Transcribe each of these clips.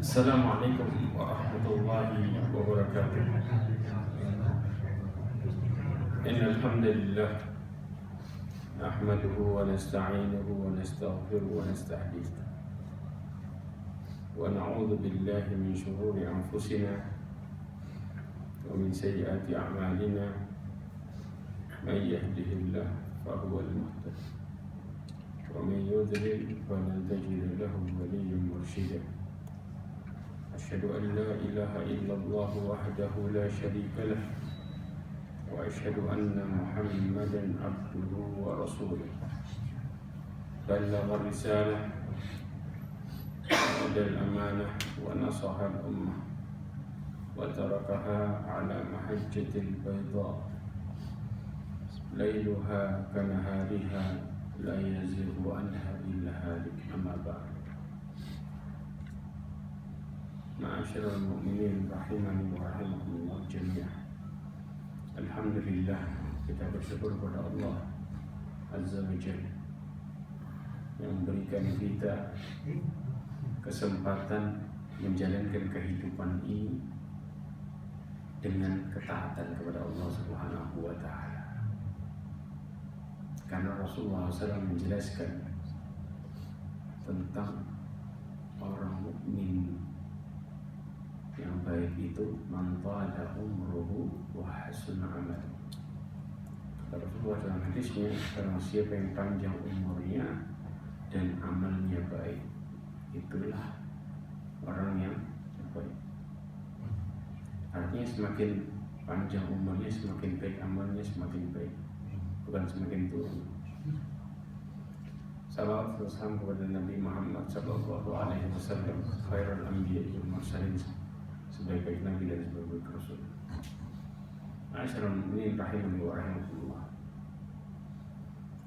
Assalamualaikum warahmatullahi wabarakatuh. Innal hamdalillah nahmaduhu wa nasta'inuhu wa nastaghfiruhu wa nastahdiih. Wa na'udzu billahi min shururi anfusina wa min sayyiati a'malina. May yahdihillahu fahuwal muhtadi wa may yudlil falan tajida lahu waliyyan mursyida. Asyhadu an la ilaha illallah wahdahu la syarika lah wa asyhadu anna Muhammadan abduhu wa rasuluh. Ballagha risalah wa adal amanah wa nasaha al-ummah wa tarakaha ala mahajjatil bayda lailuha kanahariha la yazighu anha illa halik. Amma ba'd. Ma'asyiral mu'minin rahimani wa rahimakumullah jami'an. Alhamdulillah, kita bersyukur kepada Allah Azza wa Jalla yang memberikan kita kesempatan menjalankan kehidupan ini dengan ketaatan kepada Allah Subhanahu wa Ta'ala. Karena Rasulullah SAW menjelaskan tentang orang mukmin yang baik itu man tala umruhu wa hasuna amal. Kata Rasulullah dalam hadisnya, barang siapa yang panjang umurnya dan amalnya baik, itulah orang yang baik. Artinya semakin panjang umurnya semakin baik amalnya, semakin baik, bukan semakin turun. Salawat dan salam kepada Nabi Muhammad sallallahu alaihi wasallam, khairul anbiya'i wal mursalin, sebaik-baik Nabi dan sebaik-baik Rasul. Ma'asyiral mu'minin rahimani wa rahimakumullah.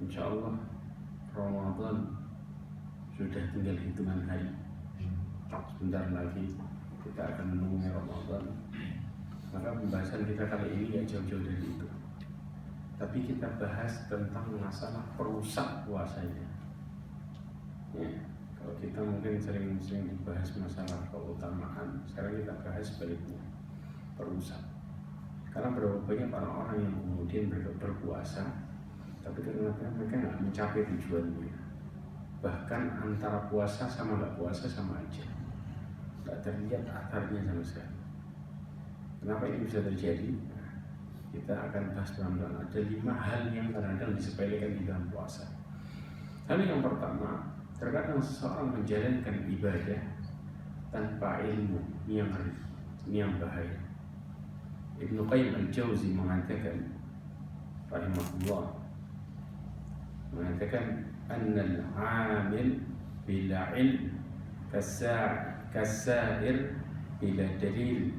Insyaallah Ramadan sudah tinggal hitungan hari. Sebentar lagi kita akan menunggu Ramadan. Maka pembahasan kita kali ini ya jauh-jauh dari itu. Tapi kita bahas tentang masalah perusak puasanya. Ya. Kalau kita mungkin sering dibahas masalah keutamaan, sekarang kita bahas sebaliknya, perusak. Karena berapa banyak orang-orang yang kemudian berpuasa, tapi ternyata mereka nggak mencapai tujuannya. Bahkan antara puasa sama nggak puasa sama aja, nggak terlihat akarnya sama sekali. Kenapa ini bisa terjadi? Nah, kita akan bahas pelan-pelan. Ada 5 hal yang kadang-kadang disepelekan di dalam puasa. Hal yang pertama, terkadang seseorang menjalankan ibadah tanpa ilmu, ini yang bahaya. Ibnu Qayyim al-Jauzi mengatakan rahimahullah, mengatakan annal amil bila ilm kasair bila dalil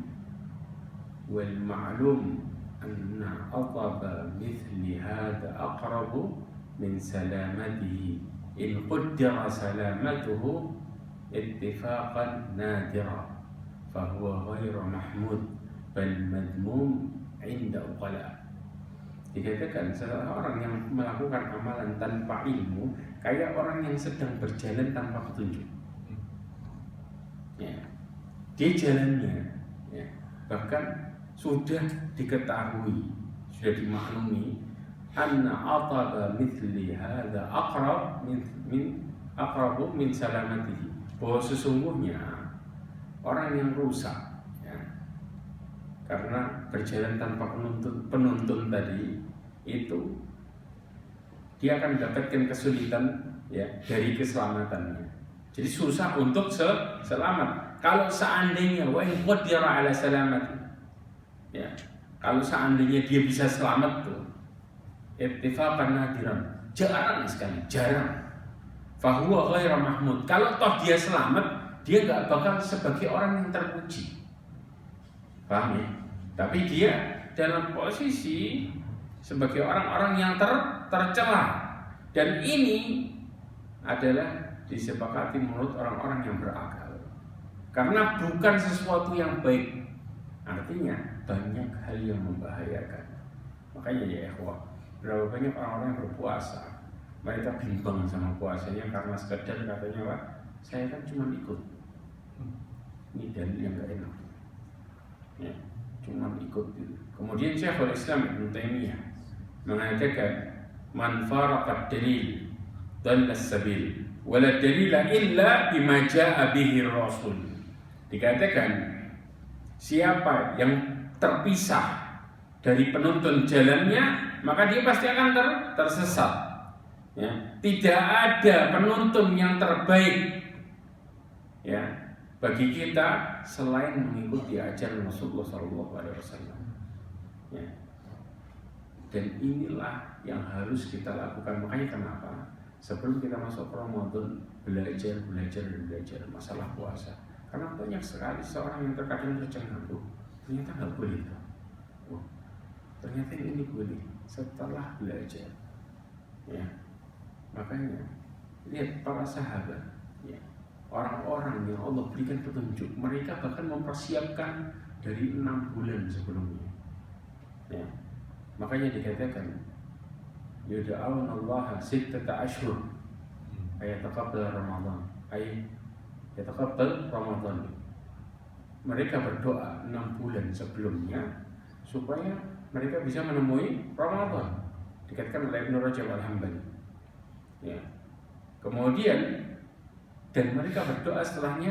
wal ma'lum anna ataba mithli hadha aqrabu min salamatihi in qaddara salamatuhu ittifaqan nadira fahuwa ghairu mahmud bal madmum inda uqala. Dikatakan seseorang yang melakukan amalan tanpa ilmu kayak orang yang sedang berjalan tanpa petunjuk. Ya. Dia jalannya, ya. Bahkan sudah diketahui, sudah dimaklumi anna ataba mithli hadza aqrabu min salamatihi, bahwa sesungguhnya orang yang rusak, ya, karena berjalan tanpa penuntun tadi itu dia akan mendapatkan kesulitan, ya, dari keselamatannya. Jadi susah untuk selamat. Kalau seandainya wa in qaddara ala salamati, ya, kalau seandainya dia bisa selamat tuh ittifaqan nadiran, jarang sekali, jarang. Fahuwa ghairu mahmud, kalau toh dia selamat, dia nggak bakal sebagai orang yang terpuji, paham ya? Tapi dia dalam posisi sebagai orang-orang yang tercela, dan ini adalah disepakati menurut orang-orang yang berakal, karena bukan sesuatu yang baik. Artinya banyak hal yang membahayakan. Makanya ya ikhwah, berapa banyak orang-orang yang berpuasa, mereka bimbang sama puasanya karena sekedar katanya, Pak, saya kan cuma ikut. dan yang nggak enak. Ya, cuma ikut itu. Kemudian Syekhul Islam Ibnu Taimiyah mengatakan, man faraqad dalil dhalla as-sabil wala dalila illa bima jaa bihi rasul. Dikatakan siapa yang terpisah dari penuntun jalannya, maka dia pasti akan tersesat. Ya, tidak ada penuntun yang terbaik ya bagi kita selain mengikuti ajaran Rasulullah SAW. Ya. Dan inilah yang harus kita lakukan. Makanya kenapa sebelum kita masuk Ramadan belajar masalah puasa. Karena banyak sekali seorang yang terkadang tercengang, ternyata nggak boleh itu. Ternyata ini boleh setelah belajar. Ya. Makanya lihat para sahabat, ya, orang-orang yang Allah berikan petunjuk, mereka bahkan mempersiapkan dari 6 bulan sebelumnya. Ya. Makanya dikatakan yuda'aun Allah sittata ashhur ayataqabbal Ramadan, ayataqabbal Ramadan. Mereka berdoa 6 bulan sebelumnya supaya mereka bisa menemui Ramadan. Dikatakan oleh Ibnu Rajab Al-Hambali. Ya. Kemudian dan mereka berdoa setelahnya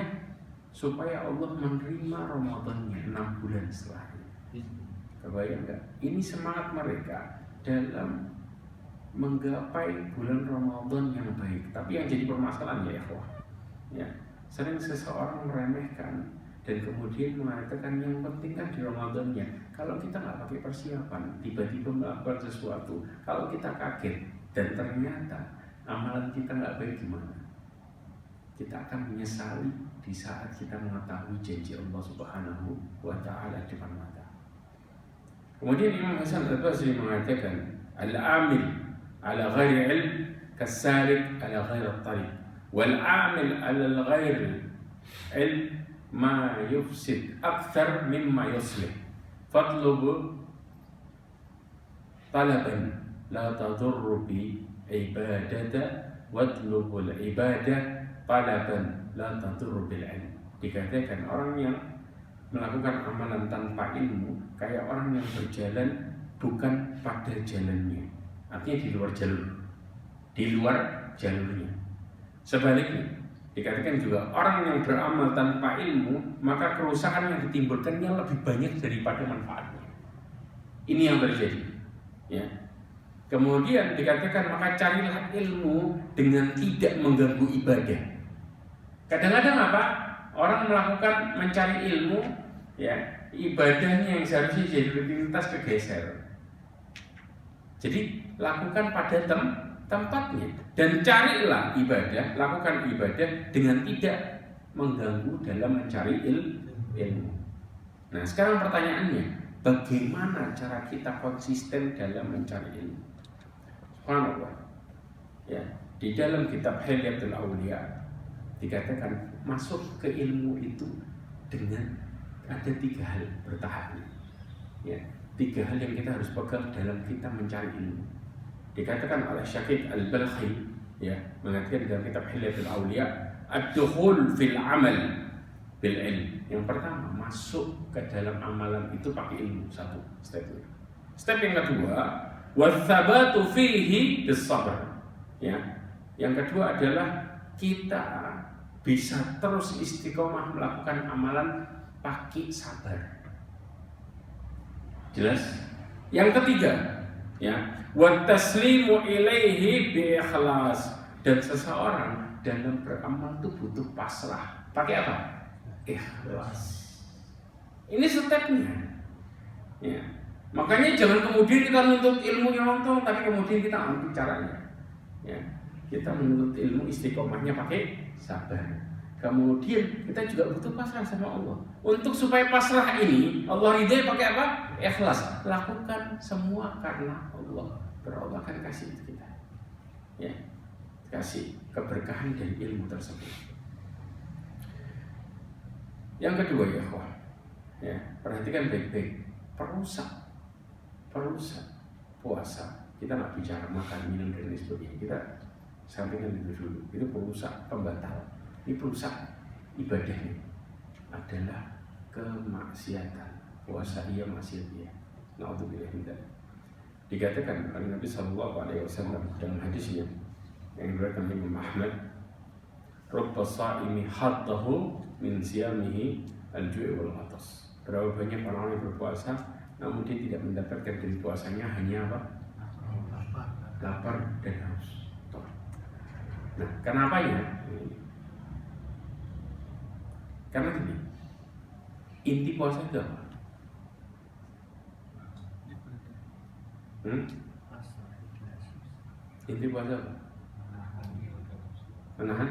supaya Allah menerima Ramadannya 6 bulan setelahnya. Kebayang enggak? Ini semangat mereka dalam menggapai bulan Ramadan yang baik. Tapi yang jadi permasalahan ya ikhwah, ya, sering seseorang meremehkan dan kemudian mengatakan yang penting kan di Ramadannya. Kalau kita nggak pakai persiapan, tiba-tiba melakukan sesuatu, kalau kita kaget dan ternyata amalan kita nggak baik, gimana? Kita akan menyesali di saat kita mengetahui janji Allah Subhanahu wa Ta'ala di depan mata. Kemudian Imam Hasan Al-Basri mengatakan, al-amil ala ghairi ilm kasalik ala ghairi tariq, wal amil ala ghairi ilm ma yufsid akthar mimma yuslih, fatlubu talaban la tadurru bi ibadata watlubul ibadah talaban la tadurru bil ilm. Dikatakan orang yang melakukan amalan tanpa ilmu kayak orang yang berjalan bukan pada jalannya, artinya di luar jalurnya. Sebaliknya dikatakan juga orang yang beramal tanpa ilmu, maka kerusakan yang ditimbulkannya lebih banyak daripada manfaatnya. Ini yang terjadi, ya. Kemudian dikatakan maka carilah ilmu dengan tidak mengganggu ibadah. Kadang-kadang apa? Orang melakukan mencari ilmu, ya, ibadahnya yang seharusnya jadi rutinitas kegeser. Jadi lakukan pada tempatnya dan carilah ibadah, lakukan ibadah dengan tidak mengganggu dalam mencari ilmu. Nah, sekarang pertanyaannya, bagaimana cara kita konsisten dalam mencari ilmu? Subhanallah. Ya, di dalam kitab Hilyatul Auliya dikatakan masuk ke ilmu itu dengan ada 3 hal bertahap. Ya, 3 hal yang kita harus pegang dalam kita mencari ilmu. Dikatakan oleh Syakib Al-Balkhi, ya, mengatakan dalam kitab Hilyatul Auliya, ad-dukhul fil amal bil ilm. Yang pertama, masuk ke dalam amalan itu pakai ilmu. Satu step. Step yang kedua, watsabatu fihi bis sabr. Ya. Yang kedua adalah kita bisa terus istiqomah melakukan amalan pakai sabar. Jelas? Yang ketiga, ya, wa taslimu ilaihi bi ikhlas. Dan seseorang dalam beramal itu butuh pasrah. Pakai apa? Ikhlas. Ini stepnya. Ya. Makanya jangan kemudian kita menuntut ilmu yang langsung, tapi kemudian kita ambil caranya. Ya. Kita menuntut ilmu istiqomahnya pakai sabar. Kemudian kita juga butuh pasrah sama Allah. Untuk supaya pasrah ini Allah ridha pakai apa? Ikhlas. Lakukan semua karena Allah. Allah akan kasih itu kita. Ya. Kasih keberkahan dari ilmu tersebut. Yang kedua ya, ya, perhatikan baik-baik. Perusak puasa. Kita nggak bicara makan, minum dan lain sebagainya. Kita sampaikan itu dulu. Itu perusak, pembatal. Ini perusak ibadahnya. adalah kemaksiatan. Puasa iya, maksiat iya. Na'udzubillah min dzalik. Dikatakan oleh Nabi Sallallahu Alaihi Wasallam dalam hadisnya yang diriwayatkan oleh Imam Ahmad, "Rubba sha'imi haddahu min siyamihi al-ju'i wal 'atas." Berapa banyak orang yang berpuasa namun dia tidak mendapatkan dari puasanya hanya apa? Lapar dan haus. Nah, kenapa ya? Karena gini, inti puasa itu apa? Inti puasa apa? Menahan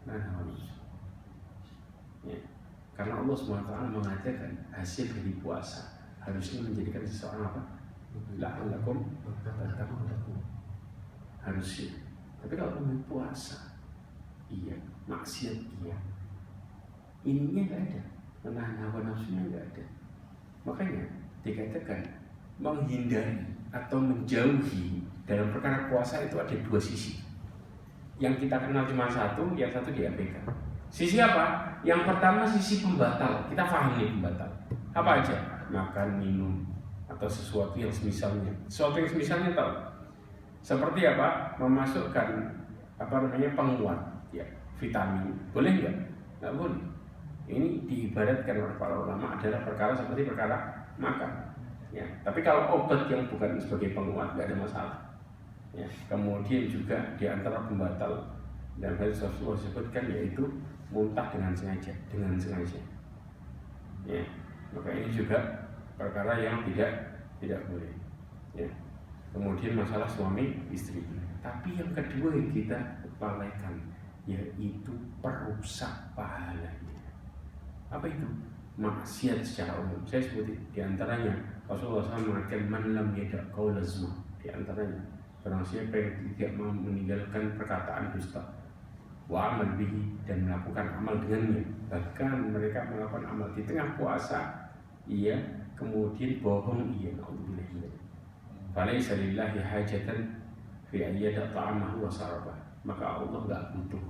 haus. Ya. Karena Allah SWT mengatakan hasil dari puasa harusnya menjadikan seseorang apa? La'allakum tattaqun. Harusnya. Tapi kalau kamu puasa, iya, maksiat iya, ininya nggak ada, menahan hawa nafsunya nggak ada. Makanya dikatakan menghindari atau menjauhi dalam perkara puasa itu ada dua sisi. Yang kita kenal cuma satu, yang satu diabaikan. Sisi apa? Yang pertama sisi pembatal. Kita paham nih pembatal. Apa aja? Makan, minum, atau sesuatu yang semisalnya. Sesuatu yang semisalnya tahu. Seperti apa? Memasukkan penguat, ya, vitamin. Boleh nggak? Nggak boleh. Ini diibaratkan oleh para ulama adalah perkara seperti perkara makan. Ya, tapi kalau obat yang bukan sebagai penguat nggak ada masalah. Ya, kemudian juga di antara pembatal dan hadis Rasulullah sebutkan yaitu muntah dengan sengaja. Ya, maka ini juga perkara yang tidak boleh. Ya. Kemudian masalah suami istri. Tapi yang kedua yang kita lalaikan yaitu perusak pahalanya. Apa itu? Maksiat secara umum. Saya sebutin di antaranya Rasulullah SAW mengatakan man lam yada' qaula zur. Di antaranya barang siapa yang tidak mau meninggalkan perkataan dusta wa amal bihi dan melakukan amal dengannya, bahkan mereka melakukan amal di tengah puasa, iya, kemudian bohong, iya, naudzubillah. Falaisa lillahi hajatan fi ayyada ta'amahu wa sarabah. Maka Allah enggak butuh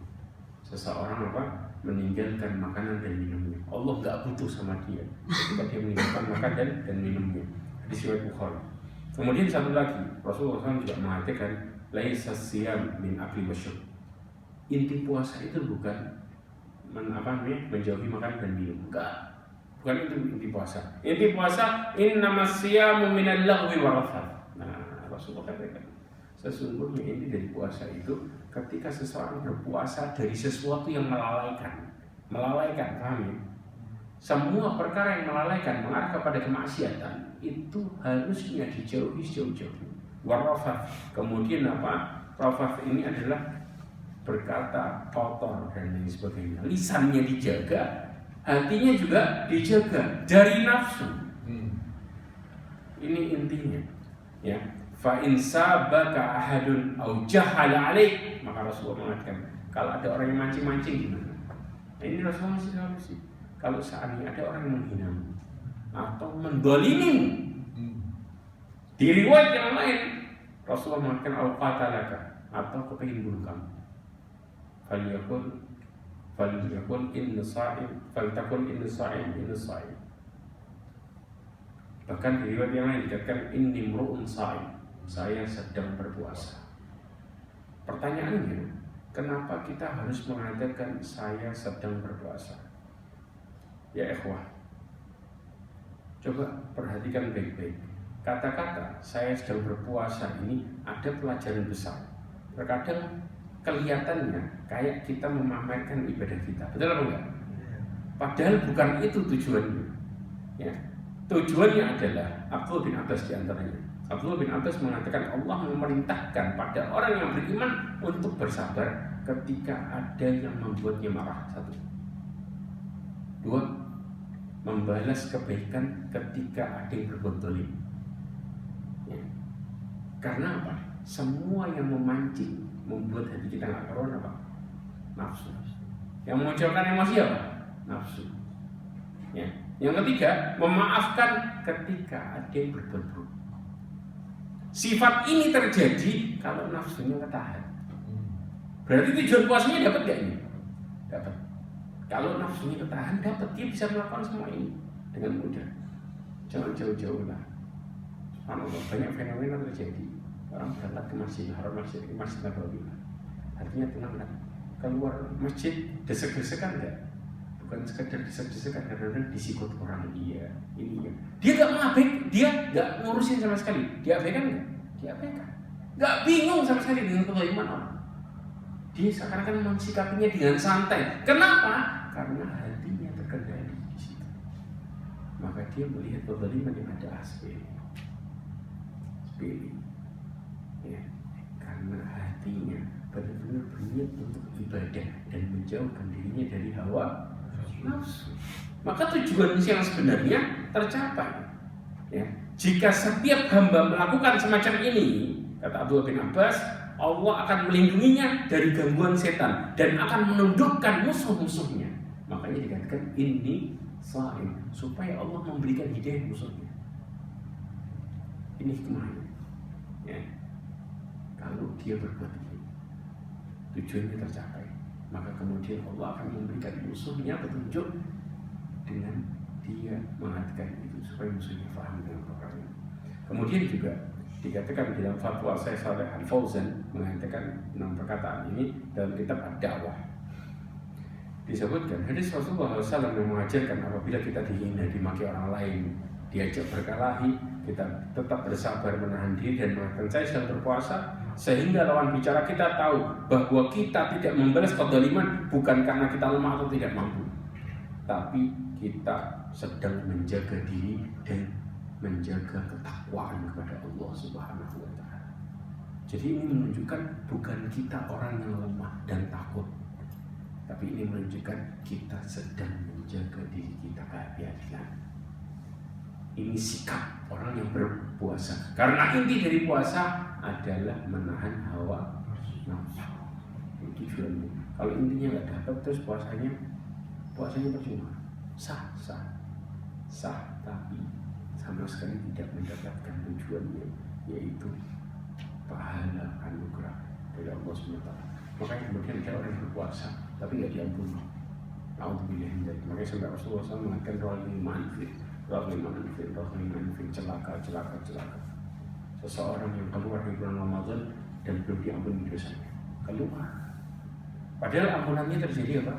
seseorang meninggalkan makanan dan minumnya. Allah enggak butuh sama dia ketika dia meninggalkan makan dan minumnya. Hadis riwayat Bukhari. Kemudian satu lagi, Rasulullah SAW juga mengatakan laisa siyam min akli wasyurb. Inti puasa itu bukan menjauhi makan dan minum. Enggak. Bukan itu inti puasa. Inti puasa innamas siyamu minal laghwi wa rafath. Nah, Rasulullah katakan sesungguhnya inti dari puasa itu ketika seseorang berpuasa dari sesuatu yang melalaikan, paham ya? Semua perkara yang melalaikan mengarah kepada kemaksiatan itu harusnya dijauhi sejauh-jauhnya. Warafat, kemudian Rafat ini adalah berkata kotor dan lain sebagainya. Lisannya dijaga, hatinya juga dijaga dari nafsu. Ini intinya. Ya. Fa in sabaka ahadun au jahala alaik, maka Rasulullah mengatakan kalau ada orang yang mancing-mancing gimana? Ini Rasulullah sih. Kalau seandainya ada orang yang menghinamu atau mendolimimu, di riwayat yang lain Rasulullah mengatakan al-qatalaka atau kepingin bunuh kamu, falyakun inni sha'im, faltakun inni sha'im. Bahkan di riwayat yang lain dikatakan inni mru'un sha'im, saya sedang berpuasa. Pertanyaannya, kenapa kita harus mengatakan saya sedang berpuasa? Ya ikhwah, coba perhatikan baik-baik. Kata-kata saya sedang berpuasa ini ada pelajaran besar. Terkadang kelihatannya kayak kita memamerkan ibadah kita, betul apa enggak? Padahal bukan itu tujuannya. Ya, tujuannya adalah Abdullah bin Abbas di antaranya. Abdullah bin Abbas mengatakan Allah memerintahkan pada orang yang beriman untuk bersabar ketika ada yang membuatnya marah. 1. 2. Membalas kebaikan ketika ada yang berbuat zalim. Ya. Karena apa? Semua yang memancing membuat hati kita nggak karuan apa? Nafsu. Yang memunculkan emosi apa? Nafsu. Ya. Yang ketiga, memaafkan ketika ada yang berbuat buruk. Sifat ini terjadi kalau nafsunya ketahan. Berarti tujuan puasanya dapat gak ini? Dapat. Kalau nafsunya ketahan, dapat, dia bisa melakukan semua ini dengan mudah. Jangan jauh-jauh lah. Banyak fenomena terjadi. Orang berangkat ke Masjid Haram, Masjid Nabawi, artinya tenang kan. Keluar masjid desek-desekan enggak? Bukan sekedar desek-desekan, kadang-kadang disikut orang dia, ini ya. Dia nggak mengabaikan, dia nggak ngurusin sama sekali. Dia abaikan nggak? Dia abaikan. Nggak bingung sama sekali dengan kezaliman orang. Dia seakan-akan mensikapinya dengan santai. Kenapa? Karena hatinya terkendali di situ. Maka dia melihat kezaliman yang ada sepele. Ya, karena hatinya benar-benar berniat untuk ibadah dan menjauhkan dirinya dari hawa nafsu, maka tujuan yang sebenarnya tercapai. Ya, jika setiap hamba melakukan semacam ini, kata Abdullah bin Abbas, Allah akan melindunginya dari gangguan setan dan akan menundukkan musuh-musuhnya. Makanya dikatakan ini shaim, supaya Allah memberikan hidayah musuhnya. Ini hikmahnya. Ya. Kalau dia berbuat ini, tujuannya tercapai, maka kemudian Allah akan memberikan musuhnya petunjuk dengan dia mengatakan itu supaya musuhnya paham dengan perkara. Kemudian juga dikatakan dalam fatwa Syekh Shalih Al Fauzan mengatakan 6 perkataan ini dalam kitab Ad-Da'wah. Disebutkan hadis Rasulullah SAW yang mengajarkan apabila kita dihina, dimaki orang lain, diajak berkelahi, kita tetap bersabar menahan diri dan mengatakan saya sedang berpuasa, sehingga lawan bicara kita tahu bahwa kita tidak membalas kezaliman bukan karena kita lemah atau tidak mampu, tapi kita sedang menjaga diri dan menjaga ketakwaan kepada Allah Subhanahu wa Ta'ala. Jadi ini menunjukkan bukan kita orang yang lemah dan takut, tapi ini menunjukkan kita sedang menjaga diri kita. Hati-hatilah. Ini sikap orang yang berpuasa. Karena inti dari puasa adalah menahan hawa nafsu. Itu tujuannya. Kalau intinya nggak dapat, terus puasanya percuma. Sah, tapi sama sekali tidak mendapatkan tujuannya, yaitu pahala anugerah dari Allah SWT. Makanya kemudian ada orang yang berpuasa tapi nggak diampuni. Alhamdulillah. Makanya sampai Rasulullah SAW mengatakan rahim, celaka. Seseorang yang keluar di bulan Ramadan dan belum diampuni dosanya, keluar. Padahal ampunannya terjadi apa?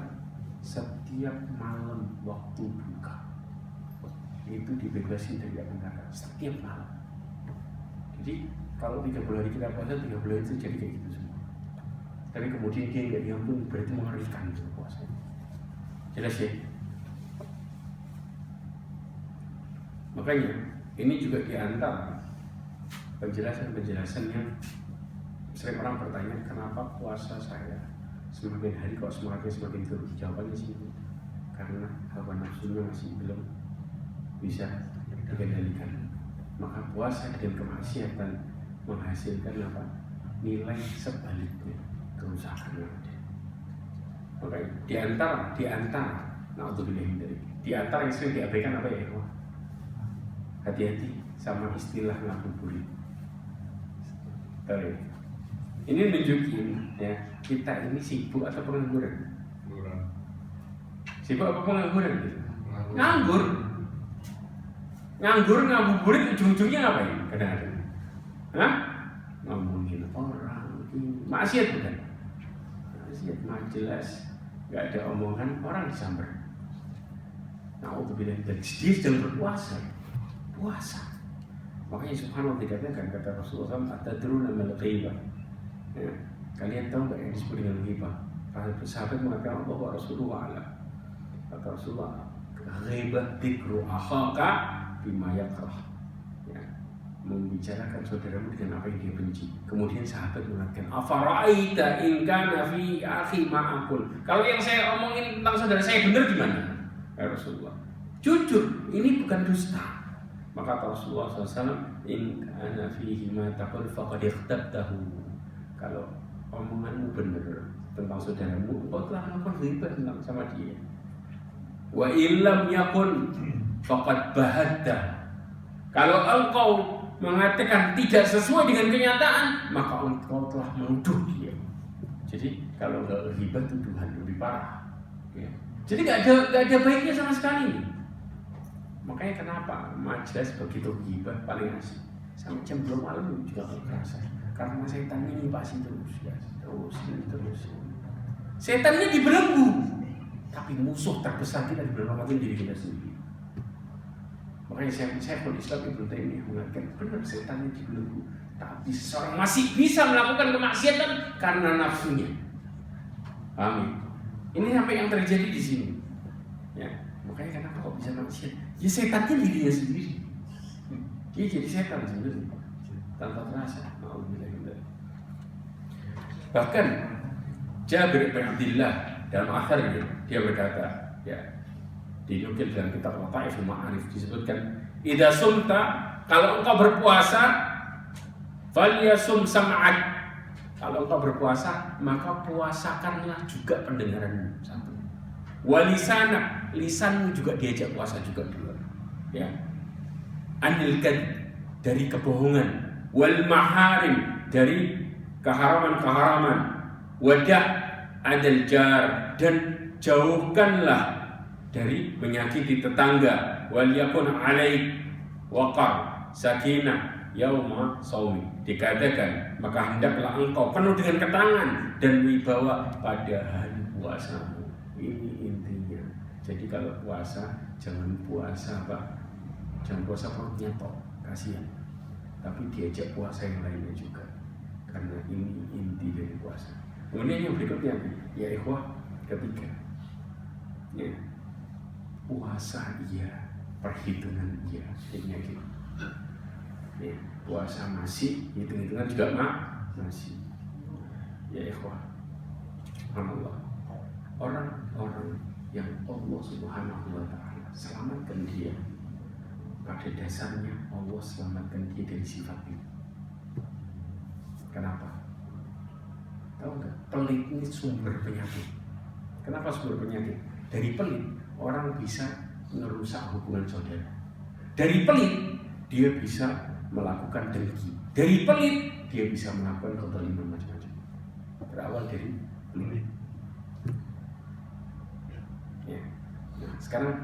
Setiap malam waktu buka itu dibebasi dari api neraka setiap malam. Jadi kalau 30 hari kita puasa, 30 hari itu jadi kayak gitu semua. Tapi kemudian dia nggak diampuni, berarti mengerikan itu puasa. Jelas ya? Makanya ini juga diantara penjelasan yang sering orang bertanya, kenapa puasa saya semakin hari kok semakin turun? Jawabannya sih karena hawa nafsunya masih belum bisa dikendalikan. Maka puasa dengan kemaksiatan menghasilkan apa? Nilai sebaliknya, kerusakan yang ada. Makanya di antara yang sering diabaikan apa ya? Hati-hati sama istilah ngabuburit. Ini nunjukin ya, kita ini sibuk atau pengangguran? Sibuk apa pengangguran gitu? Nganggur ngabuburit ujung-ujungnya ngapain? Kadang-kadang ngomongin orang, maksiat bukan? Maksiat mah jelas, nggak ada omongan, orang disamber. Na'udzubillah, dan dia sedang berpuasa. Makanya subhanallah dikatakan, kata Rasulullah SAW, atadruna mal ghibah. Ya, kalian tahu nggak yang disebut dengan ghibah? Para sahabat mengatakan Allah wa Rasulullah alam. Kata Rasulullah, ghibah dzikru akhaka bima yakrah. Ya, membicarakan saudaramu dengan apa yang dia benci. Kemudian sahabat mengatakan, afara'aita in kana fi akhi ma'akul. Kalau yang saya omongin tentang saudara saya benar gimana? Ya Rasulullah, jujur, ini bukan dusta. Maka Rasulullah SAW, in ana fihi ma taqul faqad ikhtabtahu. Kalau omonganmu benar tentang saudaramu, engkau telah melakukan ghibah tentang sama dia. Wa illam yakun faqad bahatta. Kalau engkau mengatakan tidak sesuai dengan kenyataan, maka engkau telah menuduh dia. Jadi kalau ghibah tuduhan lebih parah. Ya. Jadi nggak ada baiknya sama sekali. Makanya kenapa majelis begitu gibah paling asik. Sampai jam 2 malam juga nggak kerasa. Karena setan ini pasti terus. Setannya dibelenggu. Tapi musuh terbesar kita di bulan Ramadan diri kita sendiri. Makanya saya pun Islam Ibnu Taimiyah mengatakan benar setannya dibelenggu. Tapi seorang masih bisa melakukan kemaksiatan karena nafsunya. Amin. Ini sampai yang terjadi di sini. Ya, makanya kenapa kok bisa maksiat? Ya setannya dirinya sendiri. Dia jadi setan sendiri tanpa terasa. Bahkan Jabir bin Abdullah dalam akhirnya dia berkata, ya, dinukil dalam kitab Lataiful Ma'arif disebutkan, idza sumta, kalau engkau berpuasa, falyasum sam'ak. Kalau engkau berpuasa, maka puasakanlah juga pendengaranmu. Satu. Walisanak, lisanmu juga diajak puasa juga dulu. Ya. Anilkan dari kebohongan, wal maharim dari keharaman-keharaman, wadah adal jar dan jauhkanlah dari menyakiti tetangga, wal yakun alaik waqar sakinah yauma shaumi. Dikatakan maka hendaklah engkau penuh dengan ketenangan dan wibawa pada hari puasamu. Ini intinya. Jadi kalau puasa jangan puasa jangan puasa perutnya tok, kasihan. Tapi diajak puasa yang lainnya juga. Karena ini inti dari puasa. Kemudian yang berikutnya, ya ikhwah, ketiga, ya, puasa iya, perhitungan iya, intinya gitu. Ya, puasa masih, hitung-hitungan juga masih. Ya ikhwah, subhanallah, orang-orang yang Allah Subhanahu wa Ta'ala selamatkan dia, pada dasarnya Allah selamatkan dia dari sifat ini. Kenapa? Tahu nggak? Pelit ini sumber penyakit. Kenapa sumber penyakit? Dari pelit orang bisa merusak hubungan saudara. Dari pelit dia bisa melakukan dengki. Dari pelit dia bisa melakukan kezaliman macam-macam. Berawal dari pelit. Ya. Nah, sekarang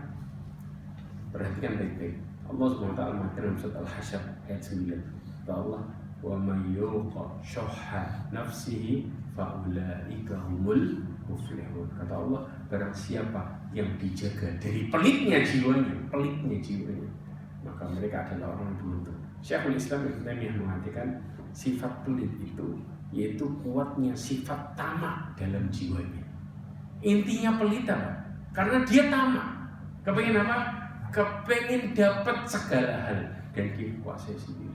perhatikan baik-baik. Allah SWT mengatakan dalam surat Al-Hasyr ayat 9 bahwa wa may yuqa syuhha nafsihi fa ulaika humul muflihun. Kata Allah, barang siapa yang dijaga dari pelitnya jiwanya, maka mereka adalah orang yang beruntung. Syekhul Islam Ibnu Taimiyah mengatakan sifat pelit itu yaitu kuatnya sifat tamak dalam jiwanya. Intinya pelit apa? Karena dia tamak. Kepengen apa? Kepengen dapat segala hal dan dia kuasai sendiri.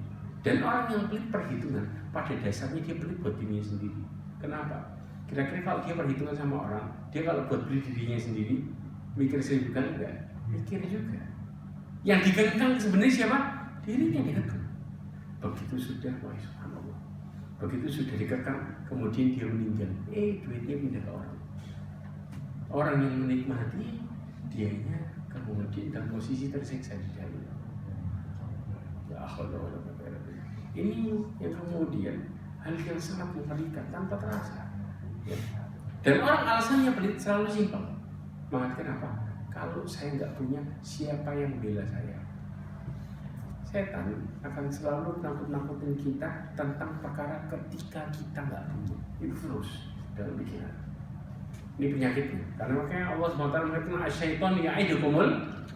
Dan orang yang pelit perhitungan, pada dasarnya dia pelit buat dirinya sendiri. Kenapa? Kira-kira kalau dia perhitungan sama orang, dia kalau buat beli dirinya sendiri, mikir sendiri kan enggak? Mikir juga. Yang digenggang sebenarnya siapa? Dirinya digenggang. Begitu sudah, wah subhanallah. Begitu sudah dikekang, kemudian dia meninggal. Duitnya pindah ke orang. Orang yang menikmati, dianya kemudian dalam posisi tersiksa di dalam. Ya Allah. Ini yang kemudian hal yang sangat mengerikan tanpa terasa. Ya. Dan orang alasannya pelit selalu simpel. Mengatakan apa? Kalau saya nggak punya, siapa yang bela saya? Setan akan selalu nakut-nakutin kita tentang perkara ketika kita nggak punya. Itu terus dalam pikiran. Ini penyakitnya. Karena makanya Allah SWT mengatakan asyaiton ya'idukumul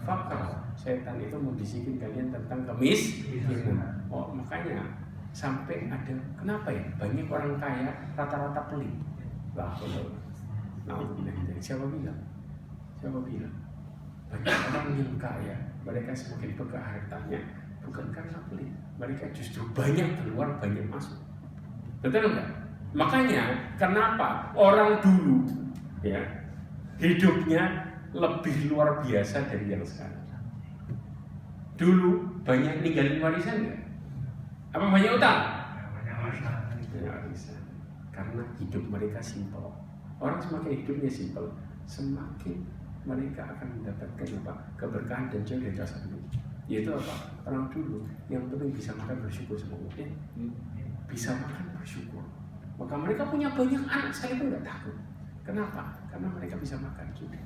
faqr. Setan itu membisikin kalian tentang kemiskinan. Oh, makanya sampai ada, kenapa ya? Banyak orang kaya rata-rata pelit. Lah, siapa bilang? Banyak orang yang kaya, mereka semakin berkah hartanya bukan karena pelit. Mereka justru banyak keluar, banyak masuk. Betul enggak? Makanya kenapa orang dulu ya hidupnya lebih luar biasa dari yang sekarang. Dulu banyak ninggalin warisan nggak? Apa banyak utang? Banyak warisan. Karena hidup mereka simpel. Orang semakin hidupnya simpel, semakin mereka akan mendapatkan apa? Keberkahan dan jauh dari rasa ini. Yaitu apa? Orang dulu yang penting bisa makan bersyukur sama Allah. Bisa makan bersyukur. Maka mereka punya banyak anak sekalipun nggak takut. Kenapa? Karena mereka bisa makan juga.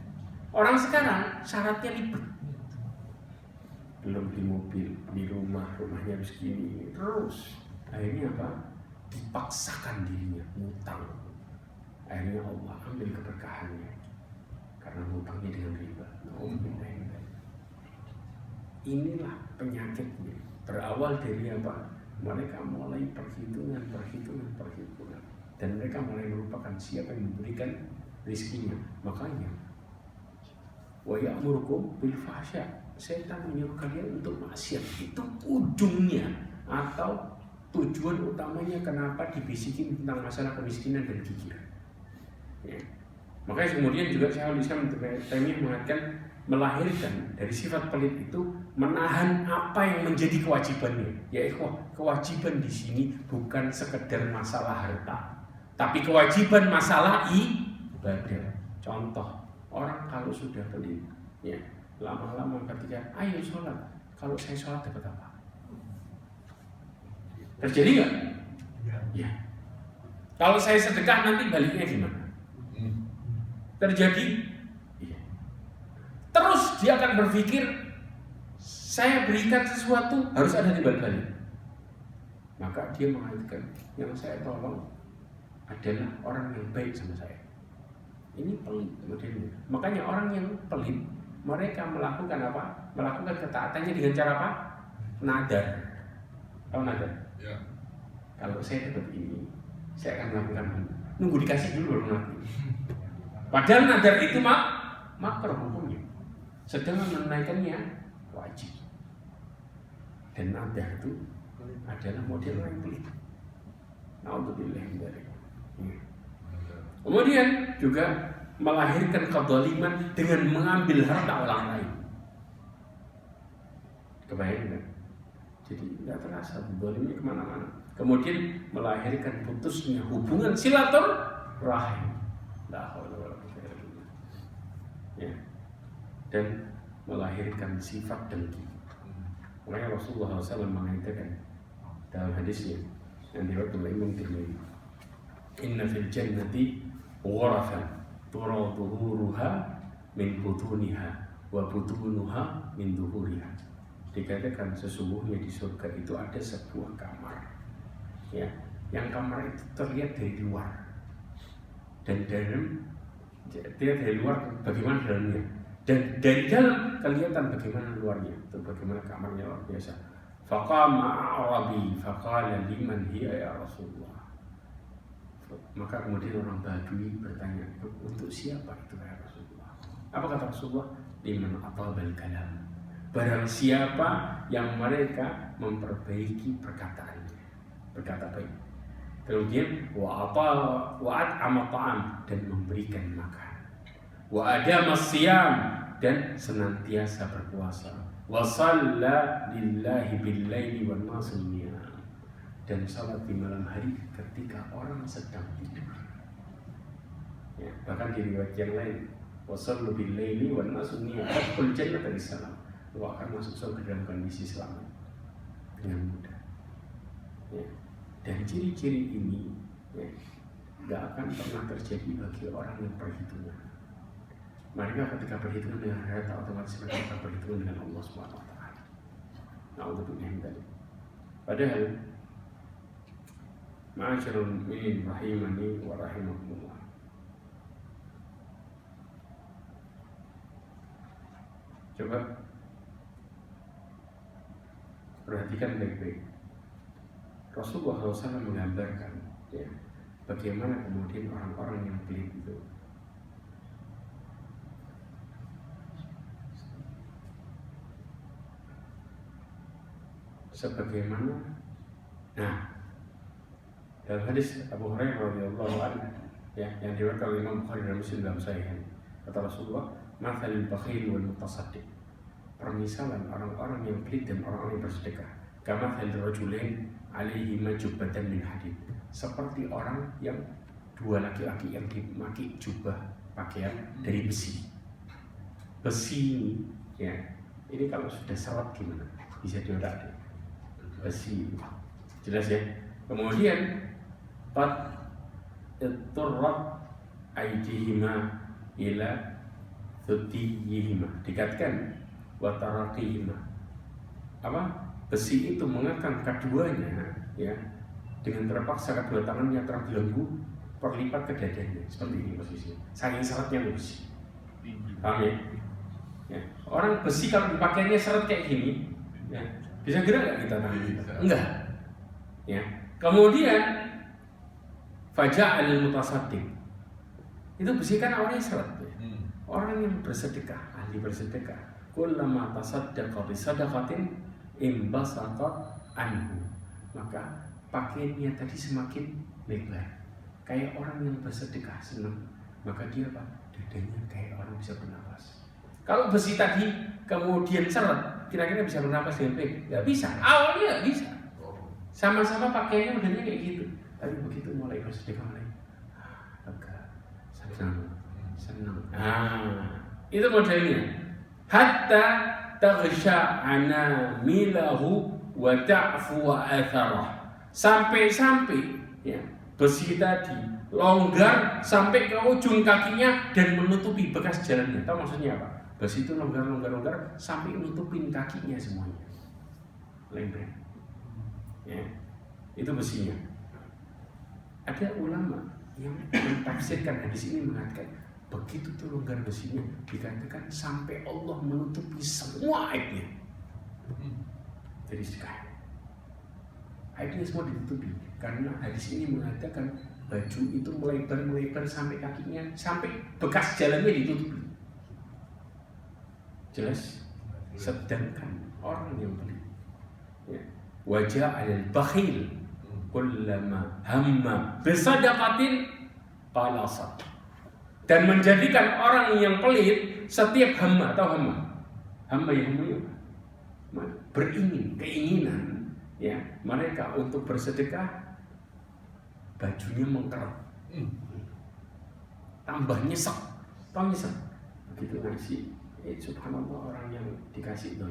Orang sekarang syaratnya ribet. Belum di mobil, di rumahnya harus gini. Terus akhirnya apa? Dipaksakan dirinya ngutang. Akhirnya Allah ambil keberkahannya karena ngutangnya dengan riba. Inilah penyakitnya. Berawal dari apa? Mereka mulai perhitungan. Dan mereka mulai merupakan siapa yang memberikan rizkinya. Makanya wa ya'murukum bil fahsya. Setan menyuruh kalian untuk maksiat. Itu ujungnya atau tujuan utamanya kenapa dibisikin tentang masalah kemiskinan dan kikir. Ya. Makanya kemudian juga Syekhul Islam Taimiyah mengatakan melahirkan dari sifat pelit itu menahan apa yang menjadi kewajibannya. Ya ikhwah, kewajiban di sini bukan sekedar masalah harta, tapi kewajiban masalah ibadah. Contoh, orang kalau sudah pelit, ya lama-lama ketika ayo sholat, kalau saya sholat dapat apa? Terjadi nggak? Ya. Kalau saya sedekah nanti baliknya gimana? Terjadi. Ya. Terus dia akan berpikir saya berikan sesuatu harus ada timbal balik. Maka dia mengatakan yang saya tolong adalah orang yang baik sama saya. Ini pelit modelnya. Makanya orang yang pelit mereka melakukan apa? Melakukan ketaatannya dengan cara apa? Nadar. Tahu nadar? Ya. Kalau saya dapat ini, saya akan melakukan ini. Nunggu dikasih dulu baru nanti. Padahal nadar itu makruh hukumnya. Sedangkan menunaikannya wajib. Dan nadar itu adalah model yang pelit. Na'udzubillah min dzalik. Kemudian juga melahirkan kezaliman dengan mengambil harta orang lain. Kebayang kan? Jadi tidak terasa zalimnya kemana-mana. Kemudian melahirkan putusnya hubungan silaturahim. Ya. Dan melahirkan sifat dengki. Makanya Rasulullah SAW mengatakan dalam hadisnya yang diriwayatkan oleh Imam Tirmidzi, "Inna fil jannati ghurafan tura dhuhuruha min butuniha wa butunuha min dhuhuriha." Dikatakan sesungguhnya di surga itu ada sebuah kamar, ya, yang kamar itu terlihat dari luar dan dari luar bagaimana dalamnya, dan dari dalam kelihatan bagaimana luarnya. Itu bagaimana kamarnya luar biasa. Faqama Arabi faqala liman hiya ya Rasulullah. Maka kemudian orang Badui bertanya, untuk siapa itu ya Rasulullah? Apa kata Rasulullah? Liman atabal kalam. Barang siapa yang mereka memperbaiki perkataannya, berkata baik. Kemudian wa'at'ama ta'am, dan memberikan makan. Wa'adama siyam, dan senantiasa berpuasa. Wa shalla lillahi bil-laili wan nasu niyam, dan salat di malam hari ketika orang sedang tidur. Ya, bahkan di riwayat yang lain, wa shallu bil-laili wan nasu niyam, fadkhul jannata bisalam. Lu akan masuk surga dalam kondisi selamat dengan mudah. Ya. Dan ciri-ciri ini ya, gak akan pernah terjadi bagi orang yang perhitungan. Mereka ketika berhitungan dengan harta, otomatis mereka akan berhitungan dengan Allah SWT. Na'udzubillah min dzalik. Padahal ma'asyiral mu'minin rahimani wa rahimakumullah. Coba perhatikan baik-baik. Rasulullah SAW menggambarkan ya, bagaimana kemudian orang-orang yang pelit itu sebagaimana. Nah, dalam hadis Abu Hurairah radhiyallahu anhu ya, yang diriwayatkan oleh Imam Bukhari dan Muslim dalam Sahih, kata Rasulullah, "Matsalul bakhil wal mutasaddiq." Permisalan orang-orang yang pelit dan orang-orang yang bersedekah, kamathal rajulain alaihi majubatan min hadid. Seperti orang yang dua laki-laki yang memakai jubah pakaian dari besi. Besi ini ya, ini kalau sudah seret gimana? Bisa diorak besi. Jelas ya? Kemudian qad ittarrat aydihima ila thutiyihima, dikatakan wa taraqihima. Apa? Besi itu mengangkat keduanya, ya, dengan terpaksa kedua tangannya terbelenggu perlipat ke dadanya, seperti ini posisinya. Saking seratnya besi. Paham ya? Ya. Orang besi kalau dipakainya seret kayak gini, ya, bisa gerak nggak kita tangan kita? Enggak. Ya. Kemudian faja'al mutasaddiq. Itu besi kan orangnya seret. Ya. Orang yang bersedekah, ahli bersedekah, kullama tasaddaqa bi sadaqatin imbasata anhu. Maka pakaiannya tadi semakin lebar. Kayak orang yang bersedekah senang, maka dia apa? Dadanya kayak orang bisa bernapas. Kalau besi tadi kemudian seret, kira-kira bisa bernapas dengan baik? Nggak bisa. Awalnya nggak bisa. Sama-sama pakaiannya modelnya kayak gitu. Tapi begitu mulai bersedekah mulai lega, senang. Itu modelnya. Hatta taghsha anamilahu wa ta'fu atharah. Sampai ya, besi tadi longgar sampai ke ujung kakinya dan menutupi bekas jalannya. Tahu maksudnya apa? Besi itu longgar sampai nutupin kakinya semuanya. Lengket. Ya. Itu besinya. Ada ulama yang mentafsirkan hadis ini mengatakan begitu tuh longgar besinya dikatakan sampai Allah menutupi semua aibnya. Jadi sekali aibnya semua ditutupi karena hadis ini mengatakan baju itu melebar sampai kakinya, sampai bekas jalannya ditutupi. Jelas? Sedangkan orang yang beli, ya, wajah al-bakhil kullama hamma bisadaqatin qalasat, dan menjadikan orang yang pelit setiap hamma, atau hamma yang beringin, keinginan, ya, mereka untuk bersedekah bajunya mengkeret, tambah nyesek, begitu ngasih, subhanallah, orang yang dikasih itu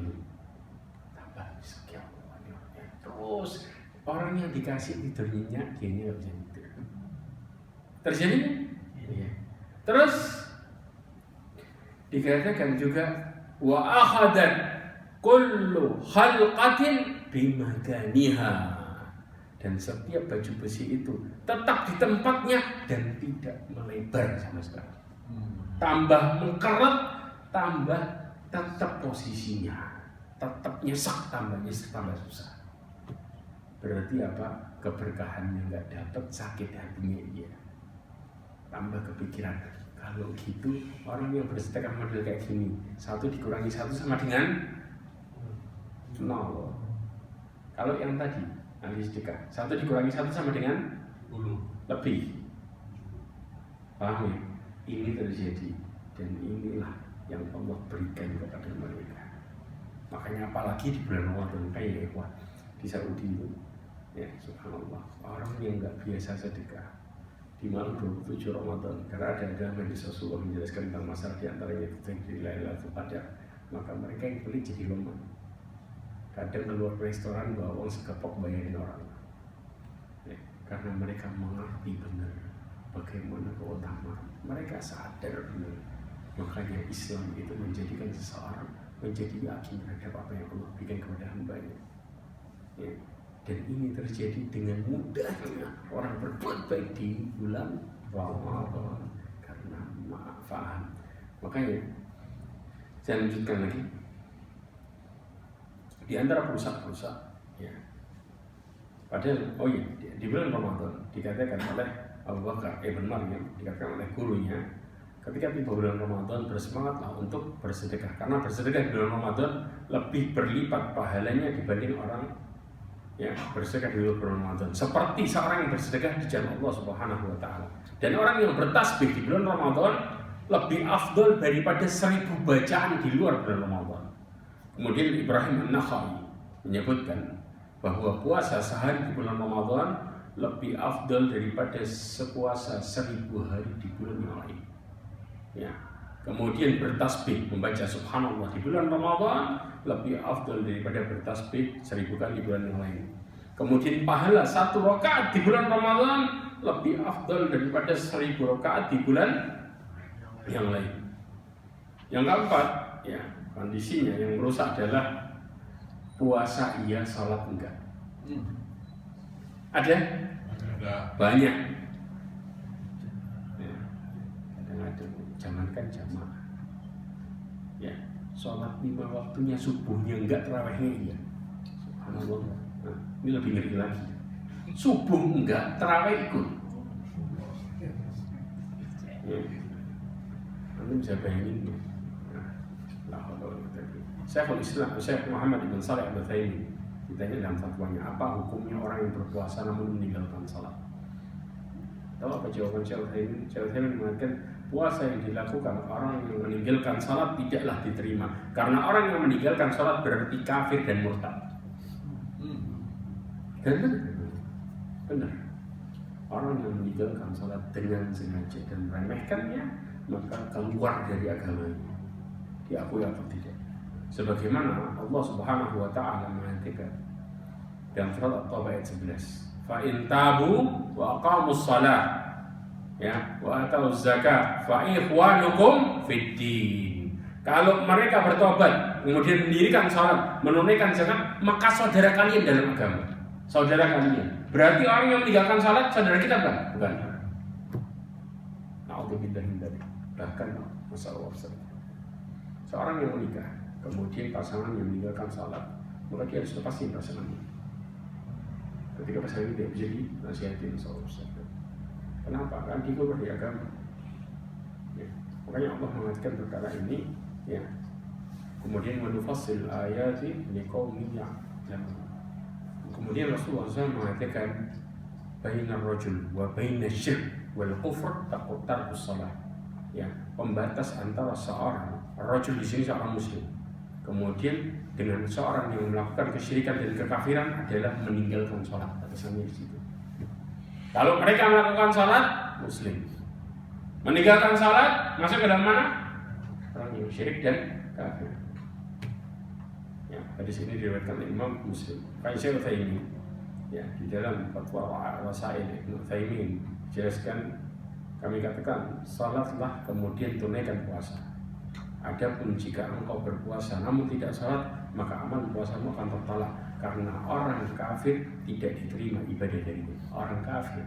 tambah nyesek, ya Allah, ya. Terus orang yang dikasih tidurnya dia nggak bisa tidur, terjadi kan? Ya. Terus dikatakan juga wa akhadat kullu khalqatin bimakaniha, dan setiap baju besi itu tetap di tempatnya dan tidak melebar sama sekali. Tambah mengkeret, tambah tetap posisinya, tetap nyesek, tambah susah. Berarti apa? Keberkahannya nggak dapat, sakit hatinya dia. Tambah kepikiran, kalau gitu orang yang bersedekah model kayak gini, 1 dikurangi 1 sama dengan 0. Kalau yang tadi ahli sedekah, 1 dikurangi 1 sama dengan 10 lebih. Paham ya? Ini terjadi, dan inilah yang Allah berikan kepada mereka. Makanya apalagi di bulan Ramadan kayak di Saudi itu, ya subhanallah, orang yang nggak biasa sedekah di malam 27 Ramadan, karena ada agama di Rasulullah menjelaskan tentang masalah di antaranya itu di Lailatul Qadar, maka mereka yang beli jadi lemah. Kadang keluar ke restoran bawa uang segepok bayarin orang, ya, karena mereka mengerti benar bagaimana keutamaan, mereka sadar benar. Makanya Islam itu menjadikan seseorang menjadi yakin terhadap apa yang Allah berikan kepada hambanya, ya. Dan ini terjadi dengan mudahnya orang berbuat baik di bulan Ramadan karena faham. Makanya saya lanjutkan lagi. Di antara perusahaan, ya, padahal di bulan Ramadan dikatakan oleh Abu Bakar Ibn Maryam, dikatakan oleh gurunya, ketika tiba bulan Ramadan bersemangatlah untuk bersedekah, karena bersedekah di bulan Ramadan lebih berlipat pahalanya dibanding orang yang bersedekah di bulan Ramadan. Seperti seorang yang bersedekah di jalan Allah Subhanahu wa taala. Dan orang yang bertasbih di bulan Ramadan lebih afdol daripada 1000 bacaan di luar bulan Ramadan. Kemudian Ibrahim An-Nakhai menyebutkan bahwa puasa sehari di bulan Ramadan lebih afdal daripada sepuasa 1000 hari di bulan yang lain. Ya. Kemudian bertasbih, membaca subhanallah di bulan Ramadan lebih afdal daripada bertasbih 1000 kali di bulan yang lain. Kemudian pahala 1 rakaat di bulan Ramadan lebih afdal daripada 1000 rakaat di bulan yang lain. Yang keempat, ya kondisinya yang merusak adalah puasa iya, sholat enggak. Ada? Banyak. Ya, kadang-kadang jangankan jamaah. Ya, sholat 5 waktunya, subuhnya enggak, tarawihnya iya. Subhanallah. Nah, ini lebih ngeri lagi. Subuh enggak, tarawih ikut. Ya. Anda bisa bayangin ya. Syekhul Islam, Syekh Muhammad bin Shalih Al-Utsaimin ditanya dalam fatwanya, apa hukumnya orang yang berpuasa namun meninggalkan salat? Tahu apa jawaban Syekh Utsaimin? Syekh Utsaimin mengatakan puasa yang dilakukan orang yang meninggalkan salat tidaklah diterima, karena orang yang meninggalkan salat berarti kafir dan murtad. Benar. Orang yang meninggalkan salat dengan sengaja dan meremehkannya, maka keluar dari agamanya. Diakui atau tidak? Sebagaimana Allah Subhanahu wa taala mengatakan dalam surat At-Taubah ayat 11, "Fa in tabu wa aqamus shalah ya wa atuz zakat fa ikhwanukum fid din." Kalau mereka bertobat, kemudian mendirikan salat, menunaikan zakat, maka saudara kalian dalam agama. Saudara kalian. Berarti orang yang meninggalkan salat saudara kita bukan? Bukan. Na'udzubillah min dzalik. Bahkan masalah seorang yang menikah, kemudian pasangan yang meninggalkan salat, maka dia harus lepasin pasangannya. Ketika pasangan tidak bisa dinasihatin SAW. Kenapa? Kan dia keluar dari agama. Ya. Makanya Allah mengatakan perkara ini, ya. Kemudian menufassil ayati liqaumin ya'lamun. Kemudian Rasulullah SAW mengatakan, bainar rajul wa bainasy syirk wal kufr tarkus shalah. Ya, pembatas antara seorang rajul di sini seorang muslim, kemudian dengan seorang yang melakukan kesyirikan dan kekafiran adalah meninggalkan sholat. Batasannya di situ. Kalau mereka melakukan sholat, muslim. Meninggalkan sholat masuk ke dalam mana? Orang yang syirik dan kafir. Ya, hadis ini diriwayatkan oleh Imam Muslim. Syekh Utsaimin, ya, di dalam Fatwa Wasail Ibnu Utsaimin jelaskan, kami katakan salatlah kemudian tunaikan puasa. Adapun jika engkau berpuasa namun tidak salat, maka amal puasamu akan tertolak, karena orang kafir tidak diterima ibadah darinya. Orang kafir.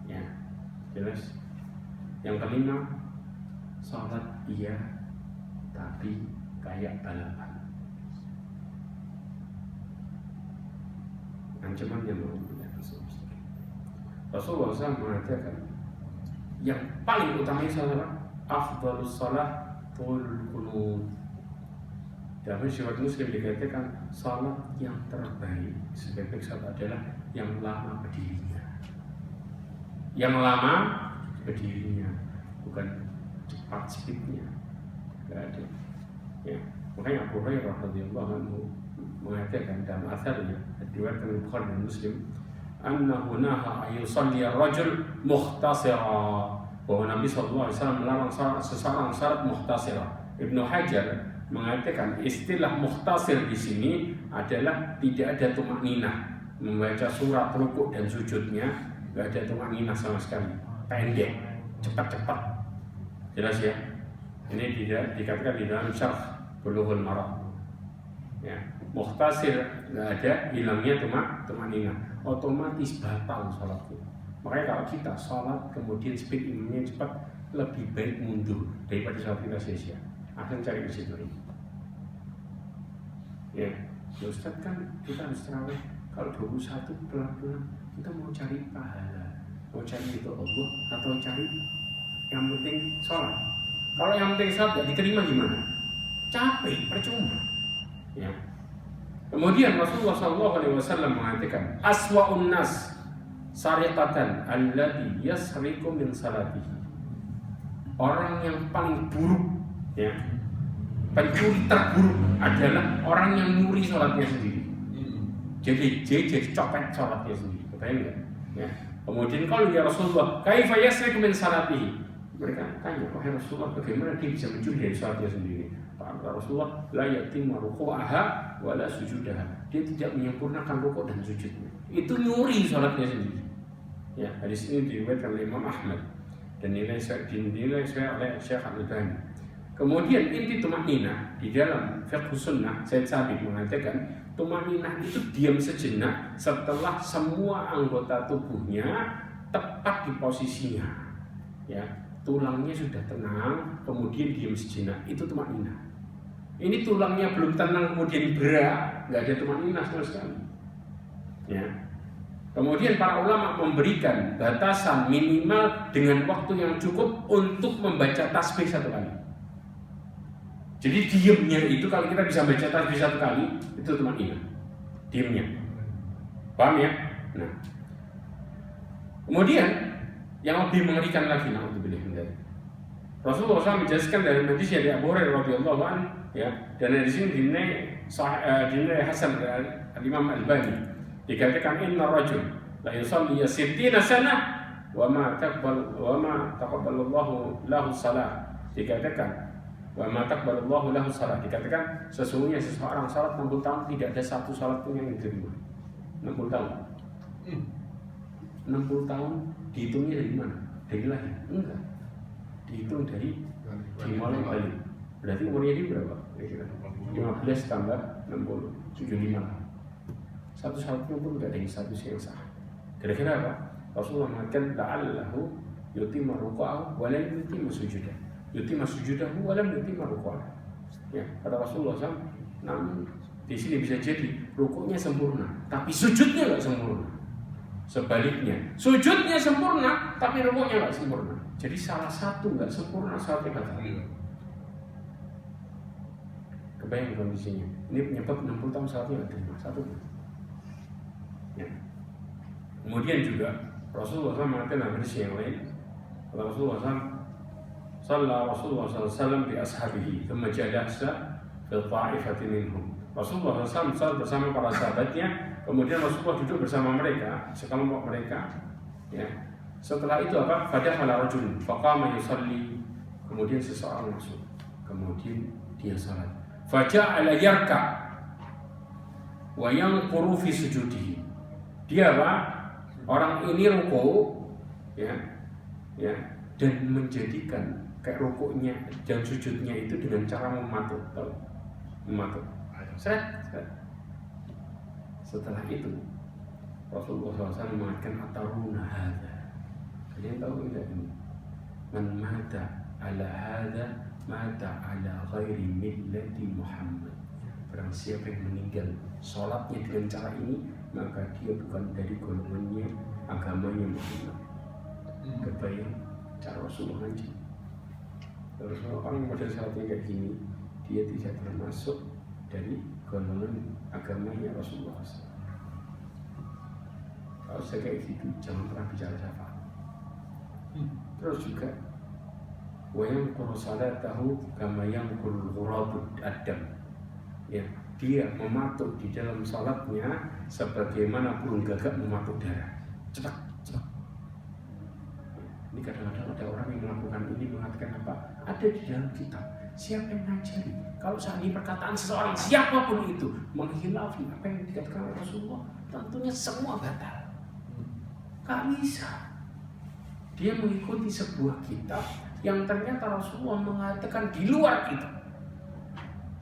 Ya, jelas. Yang kelima, salat iya tapi kayak balapan. Ancamannya mau Rasulullah SAW mengatakan yang paling utama adalah afdhalus shalah tulul qunut. Dalam riwayat Muslim dikatakan salat yang terbaik sebaik salat adalah yang lama berdirinya. Yang lama berdirinya, bukan cepat speednya. Tidak ada. Ya, makanya Abu Hurairah radhiyallahu anhu mengatakan dalam asarnya diriwayatkan oleh Bukhari dan Muslim, annahu naha ayusalli ar-rajul mukhtasira, bahwa Nabi SAW melarang seseorang salat mukhtasira. Ibnu Hajar mengatakan istilah mukhtasir di sini adalah tidak ada tumakninah, membaca surat rukuk dan sujudnya tidak ada tumakninah sama sekali, pendek, cepat-cepat. Jelas ya? Ini tidak dikatakan di dalam syarh Bulughul Maram. Ya, mukhtasir nggak ada, hilangnya tumakninah, otomatis batal sholatnya. Makanya kalau kita sholat kemudian speed imamnya cepat, lebih baik mundur daripada sholat kita sia-sia. Akan cari ke situ ini. Ya, Ustaz kan kita harus tarawih. Kalau 21 pelan-pelan, kita mau cari pahala, mau cari itu Allah atau cari yang penting sholat. Kalau yang penting sholat tidak diterima gimana? Capek, percuma. Ya. Kemudian Rasulullah SAW mengatakan, aswa'un nas sariqatan alladhi yasriqu min salatihi. Orang yang paling buruk, ya, pencuri terburuk adalah orang yang nyuri sholatnya sendiri. Jadi copet sholatnya sendiri. Kebayang nggak? Ya. Kemudian kalau ya Rasulullah, kaifa yasriqu min salatihi? Mereka tanya, wahai Rasulullah, bagaimana dia bisa mencuri dari sholatnya sendiri? Kata Rasulullah, la yatimmu ruku'aha wa la sujudaha. Dia tidak menyempurnakan rukuk dan sujudnya. Itu nyuri sholatnya sendiri. Ya, hadis ini diriwayatkan oleh Imam Ahmad. dan dinilai oleh Syekh Al-Albani. Kemudian inti tumanina di dalam fiqh sunnah, Said Sabiq mengatakan tumanina itu diam sejenak setelah semua anggota tubuhnya tepat di posisinya, ya, tulangnya sudah tenang, kemudian diam sejenak, itu tumanina. Ini tulangnya belum tenang kemudian berat, nggak ada tumanina sama sekali, ya. Kemudian para ulama memberikan batasan minimal dengan waktu yang cukup untuk membaca tasbih 1 kali. Jadi diamnya itu kalau kita bisa baca tasbih 1 kali, itu tumanina. Diamnya. Paham ya? Nah. Kemudian yang lebih mengerikan lagi, naudzubillah min dzalik. Rasulullah SAW menjelaskan dari hadis dari Abu Hurairah radhiyallahu anhu, ya, dan dari sini dinilai hasan dari Imam Al-Albani. Dikatakan inna rajul la yusalli 60 sanah wa ma taqabbalallahu lahu salat. Dikatakan wa ma taqabbalallahu lahu salat. Dikatakan sesungguhnya seseorang salat 60 tahun tidak ada satu salat pun yang diterima. 60 tahun. 60 tahun dihitungnya dari mana? Dari lahir? Enggak. Dihitung dari dimulai balik. Berarti umurnya dia berapa? 15 tambah 60, 75. Satu salatnya pun tidak ada yang status yang sah. Kira-kira apa? Rasulullah mengatakan la'allahu yutimma ruku'ahu wa lam yutimma sujudah. Yutimma sujudahu wa lam yutimma ruku'ahu. Ya, kata Rasulullah SAW, namun di sini bisa jadi rukuknya sempurna, tapi sujudnya nggak sempurna. Sebaliknya, sujudnya sempurna, tapi rukuknya nggak sempurna. Jadi salah satu nggak sempurna salatnya batal. Kebayang kondisinya. Ini penyebab 60 tahun salatnya nggak terima satu pun. Ya. Kemudian juga Rasulullah SAW mengatakan hadis yang lain. Rasulullah SAW di ashabihi, thumma jalasa fi ta'ifatin minhum. Rasulullah SAW bersama para sahabatnya, kemudian Rasulullah duduk bersama mereka, sekelompok mereka. Ya. Setelah itu apa? Fadakhala rajul faqama yusalli. Kemudian seseorang masuk, kemudian dia salat. Faja'ala yarka wa yanquru fi sujudihi. Dia apa? Orang ini ruku, ya, dan menjadikan kayak rukuknya dan sujudnya itu dengan cara mematuk, mematuk. Setelah itu Rasulullah SAW mengatakan ataruna hadza. Kalian tahu tidak ini? Man mata ala hadza mata ala ghairi millati Muhammad. Barang siapa yang meninggal sholatnya dengan cara ini, maka dia bukan dari golongannya, agamanya Muhammad. Kebayang cara Rasulullah ngaji. Terus orang model sholatnya kayak gini, dia tidak termasuk dari golongan agamanya Rasulullah SAW. Kalau saya kayak gitu, jangan pernah bicara syafaat. Terus juga wa yanquru salatahu kama yanquru al-ghurab ad-dam. Ya, dia mematuk di dalam salatnya sebagaimana burung gagak mematuk darah. Cepat. Ini kadang-kadang ada orang yang melakukan ini, mengatakan apa? Ada di dalam kitab. Siapa yang ngajari? Kalau seandainya perkataan seseorang siapapun itu menghilafi apa yang dikatakan oleh Rasulullah, tentunya semua batal. Gak bisa. Dia mengikuti sebuah kitab yang ternyata Rasulullah mengatakan di luar kitab.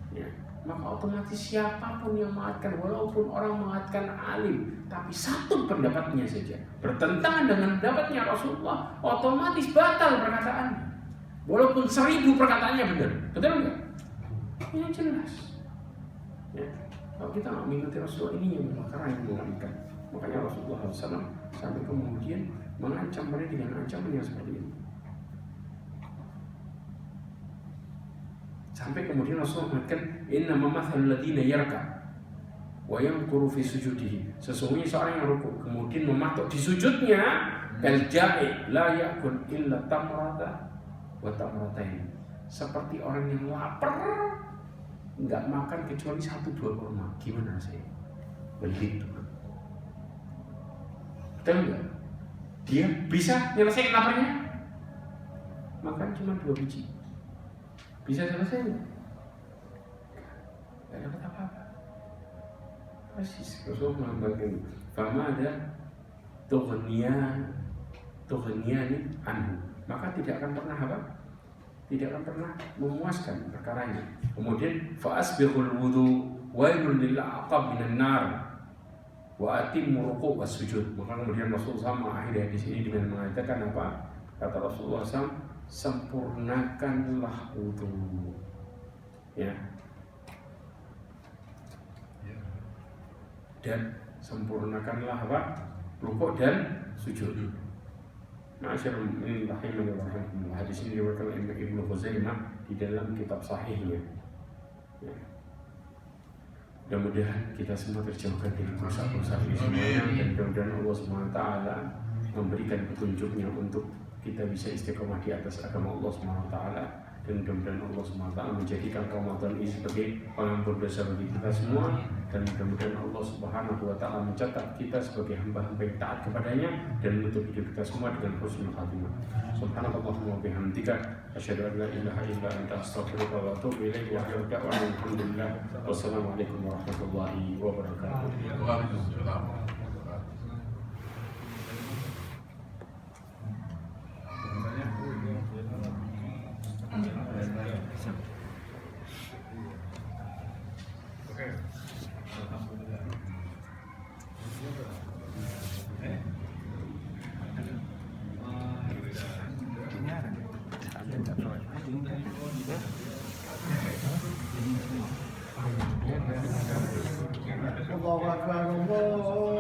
Ya, maka otomatis siapapun yang mengatakan, walaupun orang mengatakan alim, tapi satu pendapatnya saja bertentangan dengan pendapatnya Rasulullah, otomatis batal perkataannya. Walaupun 1000 perkataannya benar, betul enggak? Ini jelas. Ya, kalau kita nggak mengikuti Rasulullah, ini yang makar yang mengerikan. Makanya Rasulullah SAW sampai kemudian mengancam mereka dengan ancaman yang seperti ini. Sampai kemudian Rasulullah mengatakan, inna mamathalul ladina yarka wa yanquru fi sujudihi. Sesungguhnya seorang yang rukuk kemudian mematuk di sujudnya, kal ja'i la yakul illa tamrata wa tamratain. Seperti orang yang lapar, enggak makan kecuali 1-2 kurma. Gimana rasanya? Begitu. Betul enggak? Dia bisa nyelesain laparnya, makan cuma 2 biji. Bisa selesai enggak? Enggak dapat apa-apa. Persis Rasulullah mengatakan, fama ada tughniyan anhu. maka tidak akan pernah apa? Tidak akan pernah memuaskan perkaranya. Kemudian fa'asbighul wudu wailul lil aqab minan nar wa atimmu ruku' was sujud. Maka kemudian Rasulullah SAW mengakhiri hadis ini dengan mengatakan apa? Kata Rasulullah SAW, sempurnakanlah wudu. Ya. Dan sempurnakanlah apa? Rukuk dan sujud. Ma'asyarul mu'minin rahimani wa rahimakumullah. Hadis ini diriwayatkan oleh Ibnu Khuzaimah di dalam kitab sahihnya. Ya. Mudah-mudahan kita semua terjauhkan dari dosa-dosa ini semuanya, dan mudah-mudahan Allah SWT memberikan petunjuknya untuk kita bisa istiqomah di atas agama Allah SWT, dan mudah-mudahan Allah SWT menjadikan Ramadan ini sebagai pengampun dosa bagi kita semua, dan mudah-mudahan Allah Subhanahu wa Ta'ala mencatat kita sebagai hamba-hamba yang taat kepadanya dan menutup hidup kita semua dengan husnul khatimah. Subhanallahumma wa bihamdika asyhadu an la ilaha illa anta astaghfiruka wa atubu ilaik wa akhiru da'wana alhamdulillah wassalamu alaikum warahmatullahi wabarakatuh. Allahu Akbar, Allah.